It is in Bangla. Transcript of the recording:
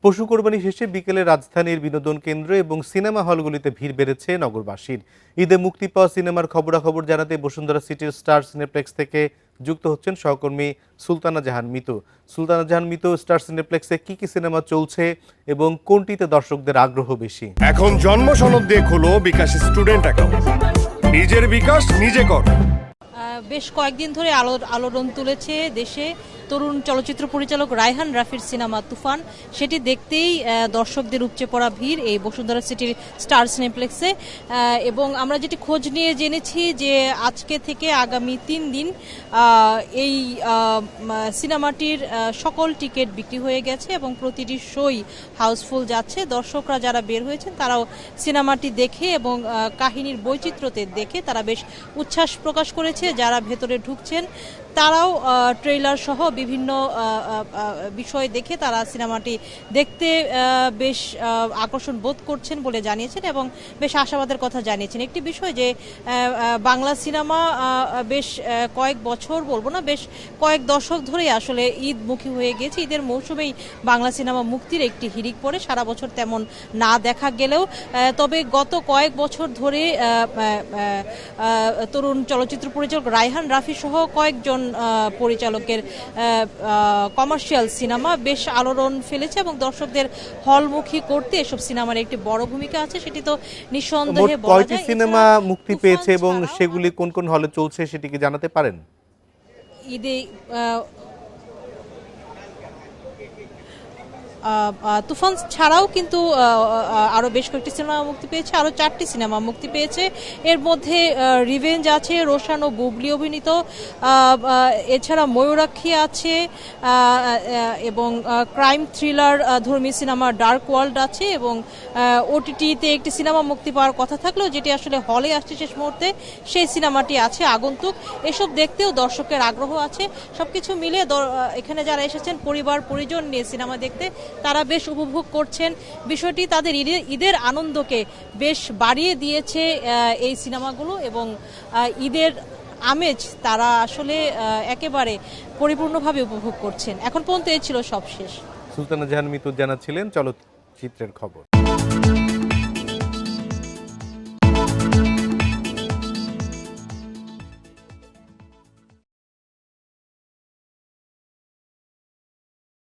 পশু কোরবানি শেষে বিকেলে রাজধানীর বিনোদন কেন্দ্র এবং সিনেমা হলগুলিতে ভিড় বেড়েছে নগরবাসীর। ঈদে মুক্তি পাওয়া সিনেমার খবরাখবর জানাতে বসুন্ধরা সিটির স্টার সিনেপ্লেক্স থেকে যুক্ত হচ্ছেন সহকর্মী সুলতানা জাহান মিতু। সুলতানা জাহান মিতু, স্টার সিনেপ্লেক্সে কি কি সিনেমা চলছে এবং কোনটিতে দর্শকদের আগ্রহ বেশি? এখন জন্ম সনদ দিয়ে খোলো বিকাশ স্টুডেন্ট অ্যাকাউন্ট। নিজের বিকাশ নিজে কর। বেশ কয়েকদিন ধরে আলোড়ন তুলেছে দেশে তরুণ চলচ্চিত্র পরিচালক রায়হান রাফির সিনেমা তুফান। সেটি দেখতেই দর্শকদের উপচে পড়া ভিড় এই বসুন্ধরা সিটির স্টার সিনেপ্লেক্সে। এবং আমরা যেটি খোঁজ নিয়ে জেনেছি যে আজকে থেকে আগামী 3 দিন এই সিনেমাটির সকল টিকিট বিক্রি হয়ে গেছে এবং প্রতিটি শোই হাউসফুল যাচ্ছে। দর্শকরা যারা বের হয়েছেন তারাও সিনেমাটি দেখে এবং কাহিনীর বৈচিত্র্যতে দেখে তারা বেশ উচ্ছ্বাস প্রকাশ করেছে। যারা ভেতরে ঢুকছেন তারাও ট্রেইলার সহ বিভিন্ন বিষয় দেখে তারা সিনেমাটি দেখতে বেশ আকর্ষণ বোধ করছেন বলে জানিয়েছেন এবং বেশ আশাবাদের কথা জানিয়েছেন। একটি বিষয় যে বাংলা সিনেমা বেশ কয়েক বছর বলবো না, বেশ কয়েক দশক ধরেই আসলে ঈদমুখী হয়ে গেছে। ঈদের মৌসুমেই বাংলা সিনেমা মুক্তির একটি হিড়িক পড়ে, সারা বছর তেমন না দেখা গেলেও তবে গত কয়েক বছর ধরে তরুণ চলচ্চিত্র পরিচালক রায়হান রাফি সহ কয়েকজন পরিচালকের কমার্শিয়াল সিনেমা বেশ আলোড়ন ফেলেছে এবং দর্শকদের হলমুখী করতে এসব সিনেমার একটি বড় ভূমিকা আছে। সেটি তো নিঃসন্দেহে বলা যায়। কয়টি সিনেমা মুক্তি পেয়েছে এবং সেগুলি কোন কোন হলে চলছে সেটি কি জানাতে পারেন? ঈদে তুফান ছাড়াও কিন্তু আরো বেশ কয়েকটি সিনেমা মুক্তি পেয়েছে, আরো 4টি সিনেমা মুক্তি পেয়েছে। এর মধ্যে রিভেঞ্জ আছে, রোশান ও বুবলি অভিনীত, এছাড়া ময়ূরাক্ষী আছে এবং ক্রাইম থ্রিলার ধর্মী সিনেমা ডার্ক ওয়ার্ল্ড আছে এবং ওটিটিতে একটি সিনেমা মুক্তি পাওয়ার কথা থাকলেও যেটি আসলে হলে আসছে শেষ মুহূর্তে, সেই সিনেমাটি আছে আগন্তুক। এসব দেখতেও দর্শকের আগ্রহ আছে। সবকিছু মিলে এখানে যারা এসেছেন পরিবার পরিজন নিয়ে সিনেমা দেখতে তারা বেশ উপভোগ করছেন। বিষয়টি তাদের ঈদের আনন্দকে বেশ বাড়িয়ে দিয়েছে এই সিনেমাগুলো এবং ঈদের আমেজ তারা আসলে একেবারে পরিপূর্ণভাবে উপভোগ করছেন। এখন পর্যন্ত এই ছিল সবশেষ। সুলতানা জাহান মিতু জানাচ্ছিলেন চলচ্চিত্রের খবর।